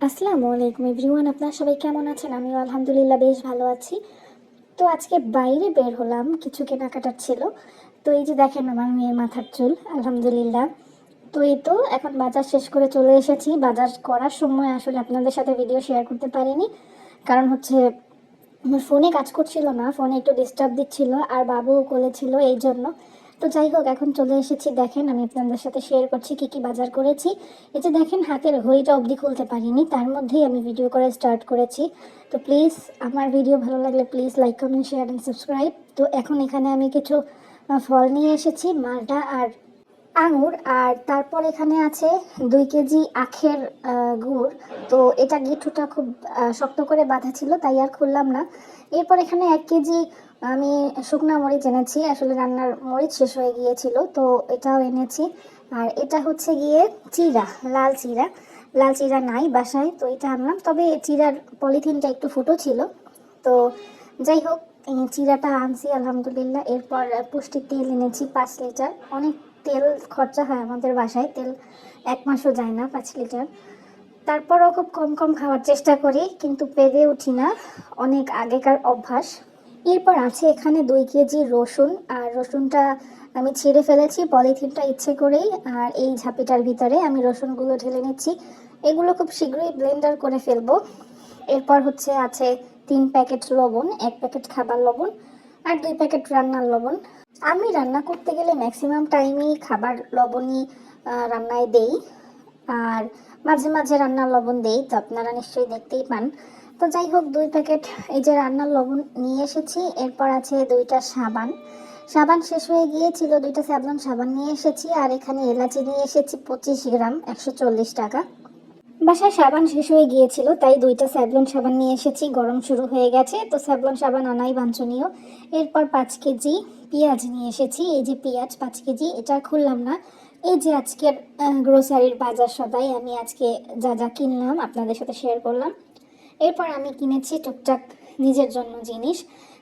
আসসালামু আলাইকুম এভরিওয়ান, আপনারা সবাই কেমন আছেন? আমিও আলহামদুলিল্লাহ বেশ ভালো আছি। তো আজকে বাইরে বের হলাম, কিছু কেনাকাটার ছিল। তো এই যে দেখেন আমার মেয়ের মাথার চুল, আলহামদুলিল্লাহ। তো এই তো এখন বাজার শেষ করে চলে এসেছি। বাজার করার সময় আসলে আপনাদের সাথে ভিডিও শেয়ার করতে পারিনি, কারণ হচ্ছে আমার ফোনে কাজ করছিল না, ফোনে একটু ডিস্টার্ব দিচ্ছিল, আর বাবুও কোলে ছিল এই জন্য। তো যাই হোক, এখন চলে এসেছি। দেখেন আমি আপনাদের সাথে শেয়ার করছি কি কি বাজার করেছি। এই যে দেখেন হাতের ঘড়িটা অবধি খুলতে পারিনি, তার মধ্যেই আমি ভিডিও করা স্টার্ট করেছি। তো প্লিজ আমার ভিডিও ভালো লাগলে please like comment share and subscribe. তো এখন এখানে আমি কিছু ফল নিয়ে এসেছি, মালটা আর আঙুর। আর তারপর এখানে আছে 2 কেজি আখের গুড়। তো এটা গিঁঠুটা খুব শক্ত করে বাঁধা ছিল, তাই আর খুললাম না। এরপর এখানে 1 কেজি আমি শুকনা মরিচ এনেছি, আসলে রান্নার মরিচ শেষ হয়ে গিয়েছিল, তো এটাও এনেছি। আর এটা হচ্ছে গিয়ে চিড়া, লাল চিড়া। লাল চিড়া নাই বাসায়, তো এটা আনলাম, তবে চিড়ার পলিথিনটা একটু ফুটো ছিল। তো যাই হোক, এই চিড়াটা আনছি আলহামদুলিল্লাহ। এরপর পুষ্টির তেল এনেছি 5 লিটার। অনেক তেল খরচা হয় আমাদের বাসায়, তেল 1 মাসও যায় না 5 লিটার। তারপরও খুব কম কম খাওয়ার চেষ্টা করি, কিন্তু পেরে উঠি না, অনেক আগেকার অভ্যাস। এরপর আছে এখানে 2 কেজি রসুন। আর রসুনটা আমি ছিঁড়ে ফেলেছি পলিথিনটা ইচ্ছে করেই, আর এই ঝাঁপিটার ভিতরে আমি রসুনগুলো ঢেলে নিচ্ছি। এগুলো খুব শীঘ্রই ব্লেন্ডার করে ফেলবো। এরপর হচ্ছে আছে 3 প্যাকেট লবণ, 1 প্যাকেট খাবার লবণ, আর 2 প্যাকেট রান্নার লবণ। আমি রান্না করতে গেলে ম্যাক্সিমাম টাইমই খাবার লবণই রান্নায় দেই, আর মাঝে মাঝে রান্নার লবণ দেই, তো আপনারা নিশ্চয়ই দেখতেই পান। তো যাই হোক, 2 প্যাকেট এই যে রান্নার লবণ নিয়ে এসেছি। এরপর আছে 2টা সাবান। সাবান শেষ হয়ে গিয়েছিল, 2টা স্যাভলন সাবান নিয়ে এসেছি। আর এখানে এলাচি নিয়ে এসেছি 25 গ্রাম, 140 টাকা। বাসায় সাবান শেষ হয়ে গিয়েছিল, তাই 2টা স্যাভলন সাবান নিয়ে এসেছি। গরম শুরু হয়ে গেছে, তো স্যাভলন সাবান আনাই বাঞ্ছনীয়। এরপর 5 কেজি পেঁয়াজ নিয়ে এসেছি। এই যে পেঁয়াজ 5 কেজি, এটা খুললাম না। এই যে আজকের গ্রোসারির বাজার সদাই আমি আজকে যা যা কিনলাম আপনাদের সাথে শেয়ার করলাম। এরপর আমি কিনেছি টুকটাক নিজের জন্য জিনিস,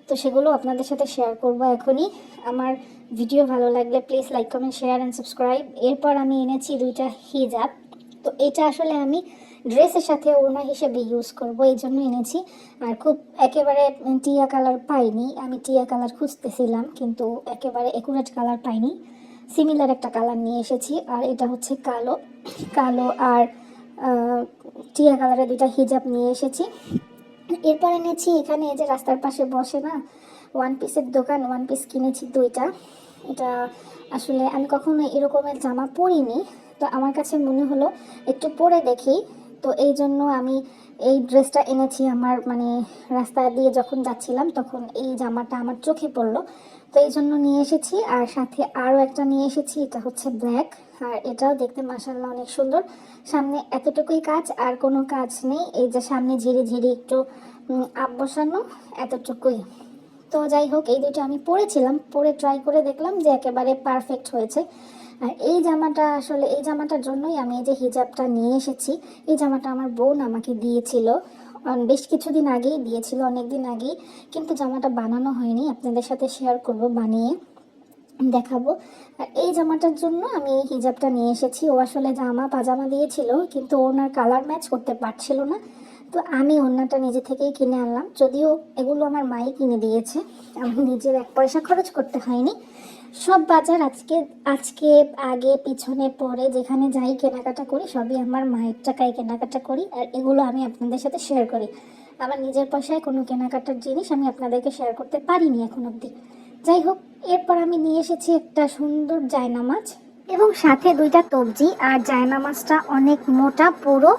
তো সেগুলো আপনাদের সাথে শেয়ার করব এখনই। আমার ভিডিও ভালো লাগলে please like comment share and subscribe. এরপর আমি এনেছি 2টা হিজাব। তো এটা আসলে আমি ড্রেসের সাথে ওড়না হিসেবে ইউজ করব, এই জন্য এনেছি। আর খুব একেবারে টিয়া কালার পাইনি, আমি টিয়া কালার খুঁজতেছিলাম, কিন্তু একেবারে একুরেট কালার পাইনি। সিমিলার একটা কালার নিয়ে এসেছি, আর এটা হচ্ছে কালো। কালো আর টিয়া কালারের 2টা হিজাব নিয়ে এসেছি। এরপর এনেছি এখানে, এই যে রাস্তার পাশে বসে না ওয়ান পিসের দোকান, ওয়ান পিস কিনেছি 2টা। এটা আসলে আমি কখনো এরকমের জামা পরিনি, তো আমার কাছে মনে হলো একটু পরে দেখি। তো এই জন্য আমি এই ড্রেসটা এনেছি। আমার মানে রাস্তা দিয়ে যখন যাচ্ছিলাম তখন এই জামাটা আমার চোখে পড়লো, তো এই জন্য নিয়ে এসেছি। আর সাথে আরও একটা নিয়ে এসেছি, এটা হচ্ছে ব্ল্যাক। আর এটাও দেখতে মাশাআল্লাহ অনেক সুন্দর। সামনে এতটুকুই কাজ, আর কোনো কাজ নেই। এই যে সামনে ঝিরি ঝিরি একটু আপ বসানো, এতটুকুই। তো যাই হোক, এই 2টা আমি পরেছিলাম, পরে ট্রাই করে দেখলাম যে একেবারে পারফেক্ট হয়েছে। আর এই জামাটা আসলে এই জামাটার জন্যই আমি এই যে হিজাবটা নিয়ে এসেছি। এই জামাটা আমার বোন আমাকে দিয়েছিল, বেশ কিছুদিন আগেই দিয়েছিল, অনেক দিন আগেই, কিন্তু জামাটা বানানো হয়নি। আপনাদের সাথে শেয়ার করব, বানিয়ে দেখাবো। আর এই জামাটার জন্য আমি এই হিজাবটা নিয়ে এসেছি। ও আসলে জামা পাজামা দিয়েছিল, কিন্তু ওনার কালার ম্যাচ করতে পারছিল না, তো আমি ওড়নাটা নিজে থেকেই কিনে আনলাম। যদিও এগুলো আমার মাই কিনে দিয়েছে, আমি নিজের 1 পয়সা খরচ করতে হয়নি। সব বাজার আজকে আজকে আগে পিছনে পরে যেখানে যাই কেনাকাটা করি, সবই আমার মায়ের টাকায় কেনাকাটা করি, আর এগুলো আমি আপনাদের সাথে শেয়ার করি। আমার নিজের পয়সায় কোনো কেনাকাটার জিনিস আমি আপনাদেরকে শেয়ার করতে পারিনি এখন অবধি। যাই হোক, এরপর আমি নিয়ে এসেছি একটা সুন্দর জায়নামাজ, এবং সাথে 2টা তবজি। আর জায়নামাজটা অনেক মোটা, পুরো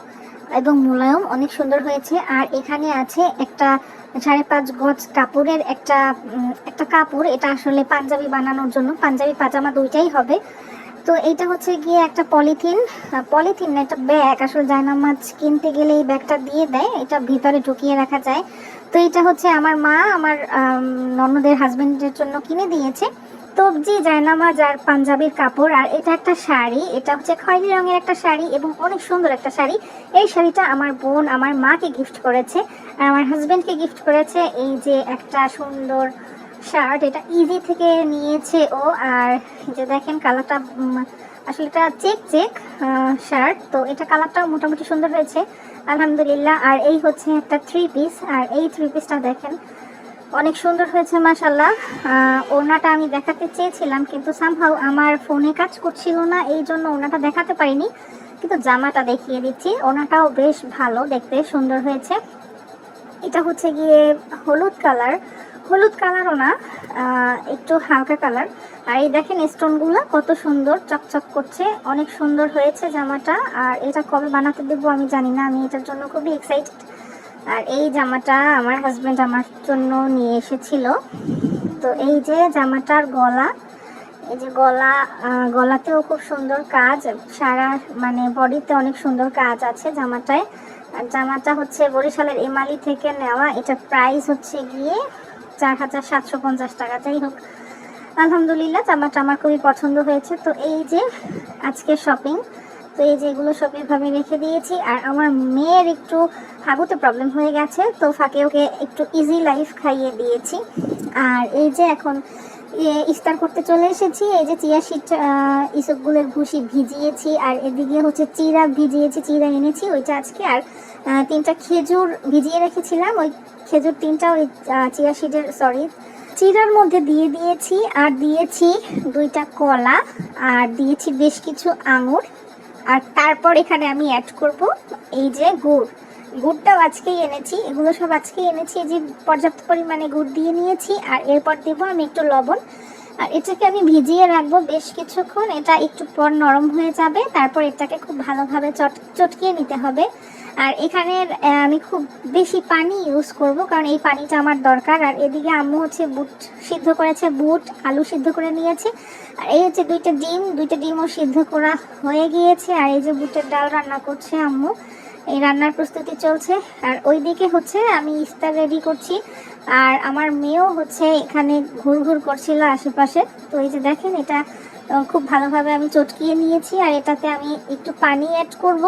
এবং মোলায়েম, অনেক সুন্দর হয়েছে। আর এখানে আছে একটা 5.5 গজ কাপড়ের একটা কাপড়, এটা আসলে পাঞ্জাবি বানানোর জন্য, পাঞ্জাবি পাজামা দুইটাই হবে। তো এটা হচ্ছে গিয়ে একটা পলিথিন, পলিথিন না, একটা ব্যাগ। আসলে জায়নামাজ কিনতে গেলে এই ব্যাগটা দিয়ে দেয়, এটা ভিতরে ঢুকিয়ে রাখা যায়। তো এটা হচ্ছে আমার মা আমার ননদের হাজবেন্ডের জন্য কিনে দিয়েছে। তবজি, জায়নামাজ আর পাঞ্জাবির কাপড়। আর এটা একটা শাড়ি, এটা হচ্ছে খয়েরি রঙের একটা শাড়ি এবং অনেক সুন্দর একটা শাড়ি। এই শাড়িটা আমার বোন আমার মাকে গিফট করেছে, আর আমার হাজবেন্ডকে গিফট করেছে। এই যে একটা সুন্দর শার্ট, এটা ইজি থেকে নিয়েছে ও। আর যে দেখেন কালারটা, আসলে এটা চেক চেক শার্ট, তো এটা কালারটাও মোটামুটি সুন্দর হয়েছে। আলহামদুলিল্লাহ। আর এই হচ্ছে একটা 3 পিস, আর এই 3 পিসটা দেখেন অনেক সুন্দর হয়েছে মাশাআল্লাহ। ওড়নাটা আমি দেখাতে চেয়েছিলাম কিন্তু সামহাউ আমার ফোনে কাজ করছিল না, এই জন্য ওড়নাটা দেখাতে পারিনি, কিন্তু জামাটা দেখিয়ে দিচ্ছি। ওড়নাটাও বেশ ভালো, দেখতে সুন্দর হয়েছে। এটা হচ্ছে গিয়ে হলুদ কালারও না, একটু হালকা কালার। আর এই দেখেন স্টোনগুলো কত সুন্দর চকচক করছে, অনেক সুন্দর হয়েছে জামাটা। আর এটা কবে বানাতে দেবো আমি জানি না, আমি এটার জন্য খুবই এক্সাইটেড। আর এই জামাটা আমার হাজব্যান্ড আমার জন্য নিয়ে এসেছিল। তো এই যে জামাটার গলা, এই যে গলাতেও খুব সুন্দর কাজ, সারা মানে বডিতে অনেক সুন্দর কাজ আছে জামাটায়। আর জামাটা হচ্ছে বরিশালের এমালি থেকে নেওয়া। এটা প্রাইস হচ্ছে গিয়ে 4750 টাকা। যাই হোক, আলহামদুলিল্লাহ জামাটা আমার খুবই পছন্দ হয়েছে। তো এই যে আজকে শপিং, তো এই যে এগুলো সব এভাবে রেখে দিয়েছি। আর আমার মেয়ের একটু হাগুতে প্রবলেম হয়ে গেছে, তো ফাঁকে ওকে একটু ইজি লাইফ খাইয়ে দিয়েছি। আর এই যে এখন ইফতার করতে চলে এসেছি। এই যে চিয়া সিড, ইসবগুলের ভুসি ভিজিয়েছি, আর এদিকে হচ্ছে চিরা ভিজিয়েছি, চিরা এনেছি ওইটা আজকে। আর 3টা খেজুর ভিজিয়ে রেখেছিলাম, ওই খেজুর 3টা ওই চিয়া সিডের চিরার মধ্যে দিয়ে দিয়েছি। আর দিয়েছি 2টা কলা, আর দিয়েছি বেশ কিছু আঙুর। আর তারপর এখানে আমি অ্যাড করব এই যে গুড়টাও আজকেই এনেছি, এগুলো সব আজকেই এনেছি। যে পর্যাপ্ত পরিমাণে গুড় দিয়ে নিয়েছি। আর এরপর দেবো আমি একটু লবণ। আর এটাকে আমি ভিজিয়ে রাখবো বেশ কিছুক্ষণ, এটা একটু পর নরম হয়ে যাবে। তারপর এটাকে খুব ভালোভাবে চটকিয়ে নিতে হবে। আর এখানের আমি খুব বেশি পানি ইউজ করব, কারণ এই পানিটা আমার দরকার। আর এদিকে আম্মু হচ্ছে বুট সিদ্ধ করেছে, বুট আলু সিদ্ধ করে নিয়েছে। আর এই হচ্ছে 2টা ডিমও সিদ্ধ করা হয়ে গিয়েছে। আর এই যে বুটের ডাল রান্না করছে আম্মু, এই রান্নার প্রস্তুতি চলছে। আর ওইদিকে হচ্ছে আমি ইফতার রেডি করছি। আর আমার মেয়েও হচ্ছে এখানে ঘুরঘুর করছিল আশেপাশে। তো এই যে দেখেন এটা খুব ভালোভাবে আমি চটকিয়ে নিয়েছি। আর এটাতে আমি একটু পানি অ্যাড করব,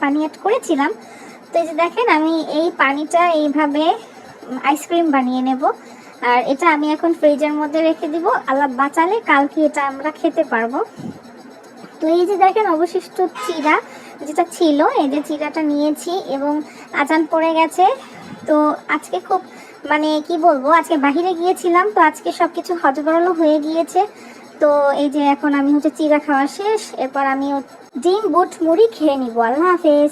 পানি অ্যাড করেছিলাম। তো এই যে দেখেন আমি এই পানিটা এইভাবে আইসক্রিম বানিয়ে নেব। আর এটা আমি এখন ফ্রিজের মধ্যে রেখে দিব, আল্লাহ বাঁচালে কালকে এটা আমরা খেতে পারবো। তো এই যে দেখেন অবশিষ্ট চিরা যেটা ছিল, এই যে চিরাটা নিয়েছি এবং আজান পড়ে গেছে। তো আজকে খুব মানে কি বলবো, আজকে বাহিরে গিয়েছিলাম, তো আজকে সব কিছু হজবরলও হয়ে গিয়েছে। তো এই যে এখন আমি হচ্ছে চিরা খাওয়া শেষ, এরপর আমি ডিম বুট মুড়ি খেয়ে নিব। আল্লাহ হাফেজ।